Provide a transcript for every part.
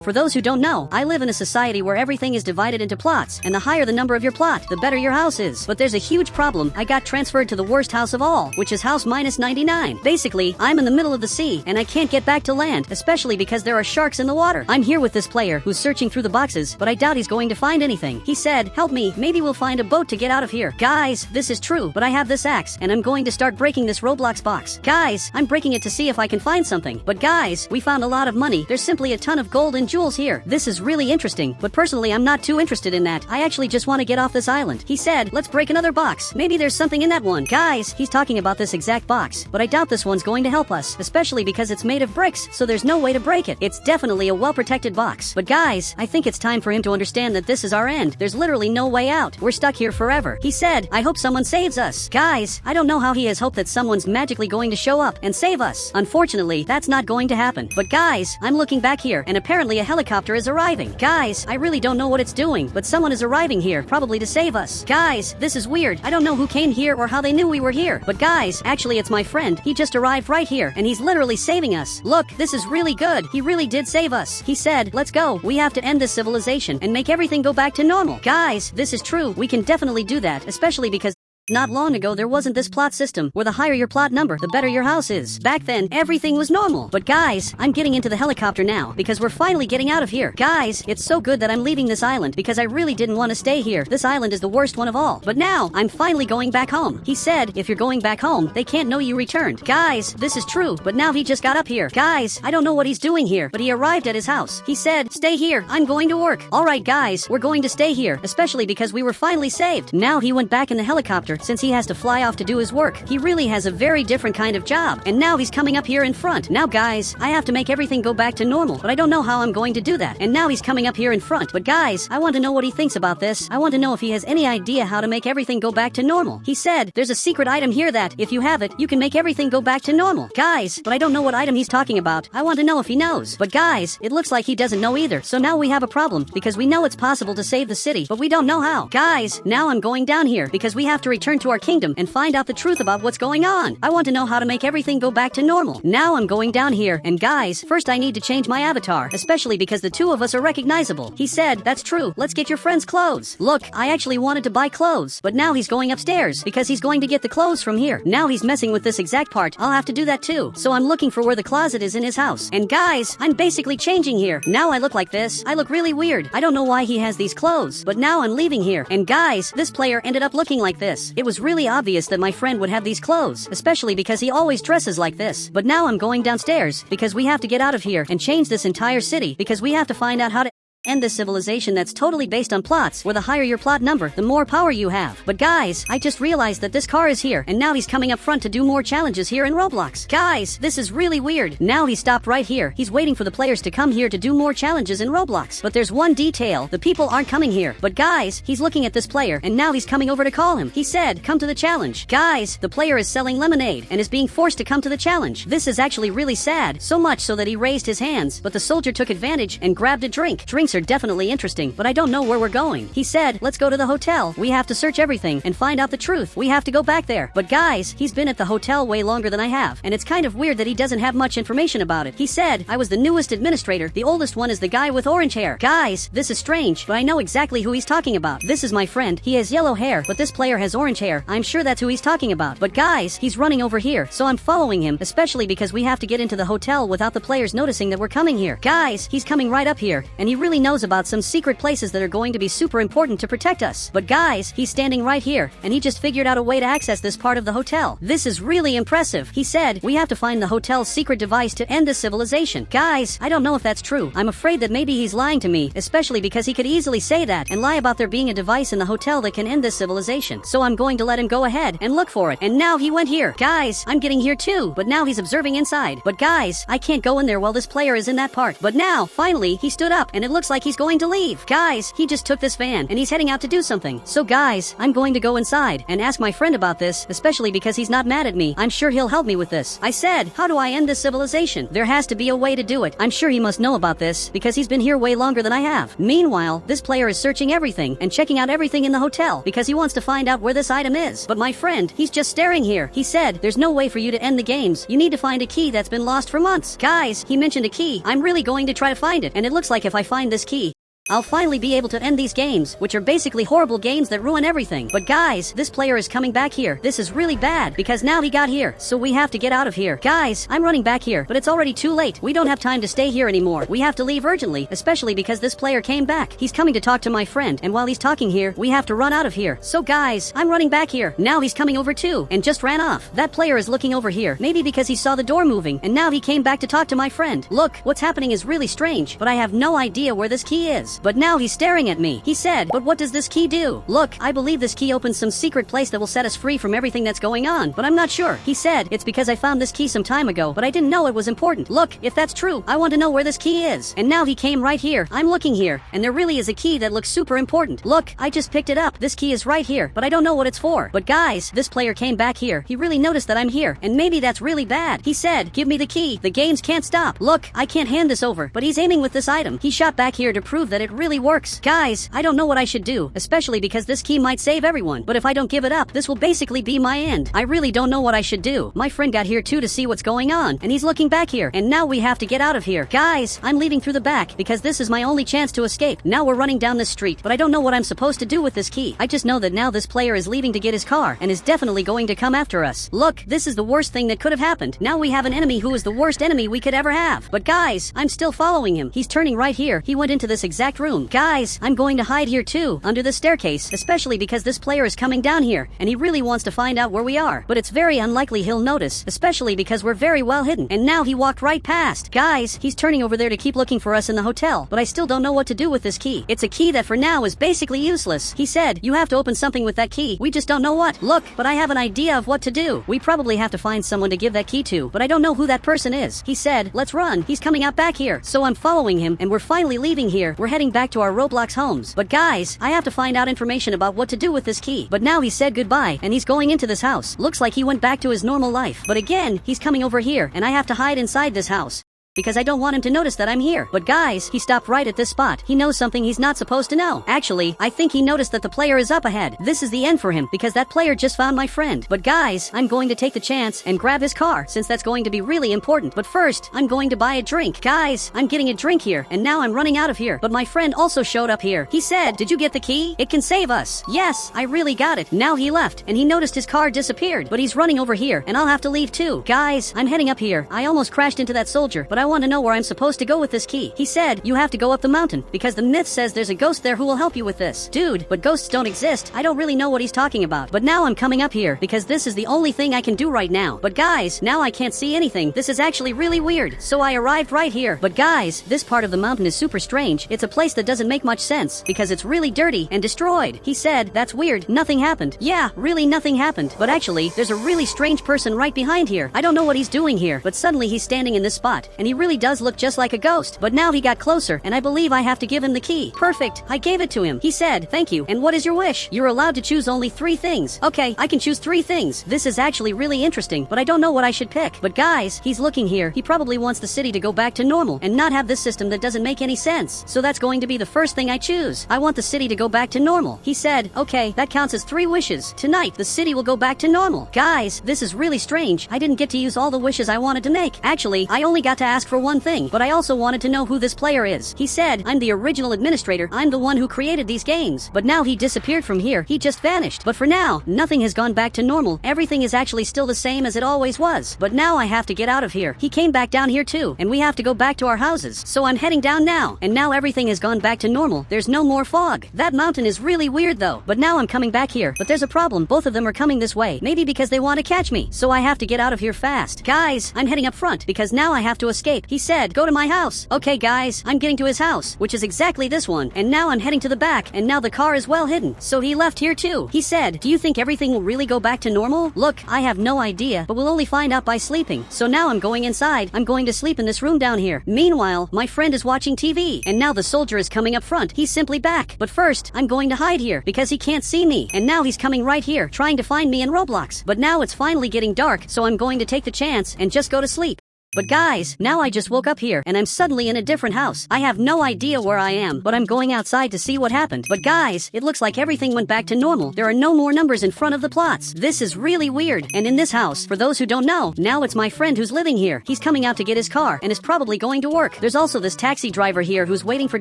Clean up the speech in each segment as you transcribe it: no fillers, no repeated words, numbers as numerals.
For those who don't know, I live in a society where everything is divided into plots, and the higher the number of your plot, the better your house is. But there's a huge problem. I got transferred to the worst house of all, which is house -99. Basically, I'm in the middle of the sea, and I can't get back to land, especially because there are sharks in the water. I'm here with this player who's searching through the boxes, but I doubt he's going to find anything. He said, "Help me, maybe we'll find a boat to get out of here." Guys, this is true, but I have this axe, and I'm going to start breaking this Roblox box. Guys, I'm breaking it to see if I can find something. But guys, we found a lot of money. There's simply a ton of gold and jewels here. This is really interesting, but personally I'm not too interested in that. I actually just want to get off this island. He said, "Let's break another box. Maybe there's something in that one." Guys, he's talking about this exact box, but I doubt this one's going to help us, especially because it's made of bricks, so there's no way to break it. It's definitely a well-protected box. But guys, I think it's time for him to understand that this is our end. There's literally no way out. We're stuck here forever. He said, "I hope someone saves us." Guys, I don't know how he has hope that someone's magically going to show up and save us. Unfortunately, that's not going to happen. But guys, I'm looking back here, and apparently a helicopter is arriving. Guys, I really don't know what it's doing, but someone is arriving here, probably to save us. Guys, this is weird. I don't know who came here or how they knew we were here. But guys, actually it's my friend. He just arrived right here, and he's literally saving us. Look, this is really good. He really did save us. He said, "Let's go. We have to end this civilization and make everything go back to normal." Guys, this is true. We can definitely do that, especially because not long ago there wasn't this plot system where the higher your plot number, the better your house is. Back then, everything was normal. But guys, I'm getting into the helicopter now because we're finally getting out of here. Guys, it's so good that I'm leaving this island because I really didn't want to stay here. This island is the worst one of all. But now, I'm finally going back home. He said, if you're going back home, they can't know you returned. Guys, this is true, but now he just got up here. Guys, I don't know what he's doing here, but he arrived at his house. He said, "Stay here, I'm going to work." Alright guys, we're going to stay here, especially because we were finally saved. Now he went back in the helicopter since he has to fly off to do his work. He really has a very different kind of job. And now he's coming up here in front. Now guys, I have to make everything go back to normal, but I don't know how I'm going to do that. And now he's coming up here in front. But guys, I want to know what he thinks about this. I want to know if he has any idea how to make everything go back to normal. He said, "There's a secret item here that, if you have it, you can make everything go back to normal." Guys, but I don't know what item he's talking about. I want to know if he knows. But guys, it looks like he doesn't know either. So now we have a problem, because we know it's possible to save the city, but we don't know how. Guys, now I'm going down here, because we have to return to our kingdom and find out the truth about what's going on. I want to know how to make everything go back to normal. Now I'm going down here, and guys, first I need to change my avatar, especially because the two of us are recognizable. He said, "That's true, let's get your friend's clothes." Look, I actually wanted to buy clothes, but now he's going upstairs, because he's going to get the clothes from here. Now he's messing with this exact part. I'll have to do that too. So I'm looking for where the closet is in his house. And guys, I'm basically changing here. Now I look like this. I look really weird. I don't know why he has these clothes, but now I'm leaving here. And guys, this player ended up looking like this. It was really obvious that my friend would have these clothes, especially because he always dresses like this. But now I'm going downstairs, because we have to get out of here and change this entire city, because we have to find out how to end this civilization that's totally based on plots, where the higher your plot number, the more power you have. But guys, I just realized that this car is here, and now he's coming up front to do more challenges here in Roblox. Guys, this is really weird. Now he stopped right here. He's waiting for the players to come here to do more challenges in Roblox. But there's one detail. The people aren't coming here. But guys, he's looking at this player, and now he's coming over to call him. He said, "Come to the challenge." Guys, the player is selling lemonade, and is being forced to come to the challenge. This is actually really sad, so much so that he raised his hands, but the soldier took advantage and grabbed a drink. Drinks are definitely interesting, but I don't know where we're going. He said, "Let's go to the hotel. We have to search everything and find out the truth. We have to go back there." But guys, he's been at the hotel way longer than I have, and it's kind of weird that he doesn't have much information about it. He said, "I was the newest administrator. The oldest one is the guy with orange hair." Guys, this is strange, but I know exactly who he's talking about. This is my friend. He has yellow hair, but this player has orange hair. I'm sure that's who he's talking about. But guys, he's running over here, so I'm following him, especially because we have to get into the hotel without the players noticing that we're coming here. Guys, he's coming right up here, and he really knows about some secret places that are going to be super important to protect us. But guys, he's standing right here, and he just figured out a way to access this part of the hotel. This is really impressive. He said, "We have to find the hotel's secret device to end this civilization." Guys, I don't know if that's true. I'm afraid that maybe he's lying to me, especially because he could easily say that and lie about there being a device in the hotel that can end this civilization. So I'm going to let him go ahead and look for it. And now he went here. Guys, I'm getting here too, but now he's observing inside. But guys, I can't go in there while this player is in that part. But now, finally, he stood up, and it looks looks like he's going to leave. Guys, he just took this van and he's heading out to do something. So guys, I'm going to go inside and ask my friend about this, especially because he's not mad at me. I'm sure he'll help me with this. I said, how do I end this civilization? There has to be a way to do it. I'm sure he must know about this because he's been here way longer than I have. Meanwhile, this player is searching everything and checking out everything in the hotel because he wants to find out where this item is. But my friend, he's just staring here. He said, there's no way for you to end the games. You need to find a key that's been lost for months. Guys, he mentioned a key. I'm really going to try to find it, and it looks like if I find this key, I'll finally be able to end these games, which are basically horrible games that ruin everything. But guys, this player is coming back here. This is really bad because now he got here, so we have to get out of here. Guys, I'm running back here, but it's already too late. We don't have time to stay here anymore. We have to leave urgently, especially because this player came back. He's coming to talk to my friend, and while he's talking here, we have to run out of here. So guys, I'm running back here. Now he's coming over too, and just ran off. That player is looking over here, maybe because he saw the door moving, and now he came back to talk to my friend. Look, what's happening is really strange, but I have no idea where this key is. But now he's staring at me. He said, but what does this key do? Look, I believe this key opens some secret place that will set us free from everything that's going on, but I'm not sure. He said, it's because I found this key some time ago, but I didn't know it was important. Look, if that's true, I want to know where this key is. And now he came right here. I'm looking here, and there really is a key that looks super important. Look, I just picked it up. This key is right here, but I don't know what it's for. But guys, this player came back here. He really noticed that I'm here, and maybe that's really bad. He said, give me the key. The games can't stop. Look, I can't hand this over, but he's aiming with this item. He shot back here to prove that it really works. Guys, I don't know what I should do, especially because this key might save everyone, but if I don't give it up, this will basically be my end. I really don't know what I should do. My friend got here too to see what's going on, and he's looking back here, and now we have to get out of here. Guys, I'm leaving through the back, because this is my only chance to escape. Now we're running down this street, but I don't know what I'm supposed to do with this key. I just know that now this player is leaving to get his car, and is definitely going to come after us. Look, this is the worst thing that could have happened. Now we have an enemy who is the worst enemy we could ever have. But guys, I'm still following him. He's turning right here. He went into this exact room. Guys, I'm going to hide here too, under the staircase, especially because this player is coming down here, and he really wants to find out where we are. But it's very unlikely he'll notice, especially because we're very well hidden. And now he walked right past. Guys, he's turning over there to keep looking for us in the hotel, but I still don't know what to do with this key. It's a key that for now is basically useless. He said, you have to open something with that key. We just don't know what. Look, but I have an idea of what to do. We probably have to find someone to give that key to, but I don't know who that person is. He said, let's run. He's coming out back here. So I'm following him, and we're finally leaving here. We're heading back to our Roblox homes. But guys, I have to find out information about what to do with this key. But now he said goodbye, and he's going into this house. Looks like he went back to his normal life. But again, he's coming over here, and I have to hide inside this house, because I don't want him to notice that I'm here. But guys, he stopped right at this spot. He knows something he's not supposed to know. Actually, I think he noticed that the player is up ahead. This is the end for him, because that player just found my friend. But guys, I'm going to take the chance and grab his car, since that's going to be really important. But first, I'm going to buy a drink. Guys, I'm getting a drink here, and now I'm running out of here. But my friend also showed up here. He said, did you get the key? It can save us. Yes, I really got it. Now he left, and he noticed his car disappeared. But he's running over here, and I'll have to leave too. Guys, I'm heading up here. I almost crashed into that soldier, but I want to know where I'm supposed to go with this key. He said, you have to go up the mountain, because the myth says there's a ghost there who will help you with this. Dude, but ghosts don't exist. I don't really know what he's talking about. But now I'm coming up here, because this is the only thing I can do right now. But guys, now I can't see anything. This is actually really weird. So I arrived right here. But guys, this part of the mountain is super strange. It's a place that doesn't make much sense, because it's really dirty and destroyed. He said, that's weird. Nothing happened. Yeah, really nothing happened. But actually, there's a really strange person right behind here. I don't know what he's doing here, but suddenly he's standing in this spot, and he really does look just like a ghost. But now he got closer, and I believe I have to give him the key. Perfect. I gave it to him. He said, thank you. And what is your wish? You're allowed to choose only 3 things. Okay, I can choose 3 things. This is actually really interesting, but I don't know what I should pick. But guys, he's looking here. He probably wants the city to go back to normal and not have this system that doesn't make any sense. So that's going to be the first thing I choose. I want the city to go back to normal. He said, okay, that counts as 3 wishes. Tonight, the city will go back to normal. Guys, this is really strange. I didn't get to use all the wishes I wanted to make. Actually, I only got to ask for one thing, but I also wanted to know who this player is. He said, I'm the original administrator. I'm the one who created these games. But now he disappeared from here. He just vanished. But for now, nothing has gone back to normal. Everything is actually still the same as it always was. But now I have to get out of here. He came back down here too, and we have to go back to our houses. So I'm heading down now. And now everything has gone back to normal. There's no more fog. That mountain is really weird though. But now I'm coming back here. But there's a problem. Both of them are coming this way. Maybe because they want to catch me. So I have to get out of here fast. Guys, I'm heading up front, because now I have to escape escape. He said, go to my house. Okay guys, I'm getting to his house, which is exactly this one. And now I'm heading to the back, and now the car is well hidden. So he left here too. He said, do you think everything will really go back to normal? Look, I have no idea, but we'll only find out by sleeping. So now I'm going inside. I'm going to sleep in this room down here. Meanwhile, my friend is watching TV, and now the soldier is coming up front. He's simply back. But first, I'm going to hide here because he can't see me. And now he's coming right here, trying to find me in Roblox. But now it's finally getting dark, so I'm going to take the chance and just go to sleep. But guys, now I just woke up here and I'm suddenly in a different house. I have no idea where I am, but I'm going outside to see what happened. But guys, it looks like everything went back to normal. There are no more numbers in front of the plots. This is really weird. And in this house, for those who don't know, now it's my friend who's living here. He's coming out to get his car and is probably going to work. There's also this taxi driver here who's waiting for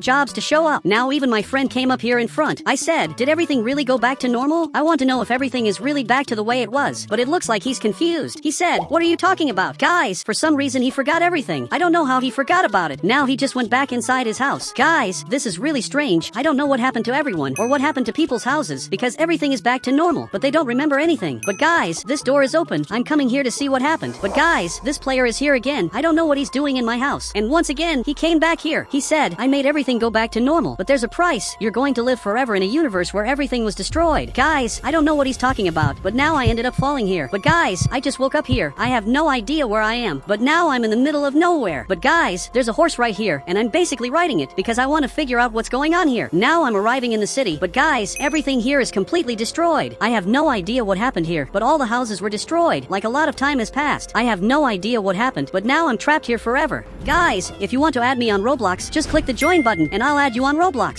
jobs to show up. Now even my friend came up here in front. I said, did everything really go back to normal? I want to know if everything is really back to the way it was. But it looks like he's confused. He said, what are you talking about? Guys, for some reason he forgot everything. I don't know how he forgot about it. Now he just went back inside his house. Guys, this is really strange. I don't know what happened to everyone or what happened to people's houses because everything is back to normal, but they don't remember anything. But guys, this door is open. I'm coming here to see what happened. But guys, this player is here again. I don't know what he's doing in my house. And once again, he came back here. He said, I made everything go back to normal, but there's a price. You're going to live forever in a universe where everything was destroyed. Guys, I don't know what he's talking about, but now I ended up falling here. But guys, I just woke up here. I have no idea where I am, but now I'm in the middle of nowhere. But guys, there's a horse right here, and I'm basically riding it because I want to figure out what's going on here. Now I'm arriving in the city, but guys, everything here is completely destroyed. I have no idea what happened here, but all the houses were destroyed. Like a lot of time has passed. I have no idea what happened, but now I'm trapped here forever. Guys, if you want to add me on Roblox, just click the join button and I'll add you on Roblox.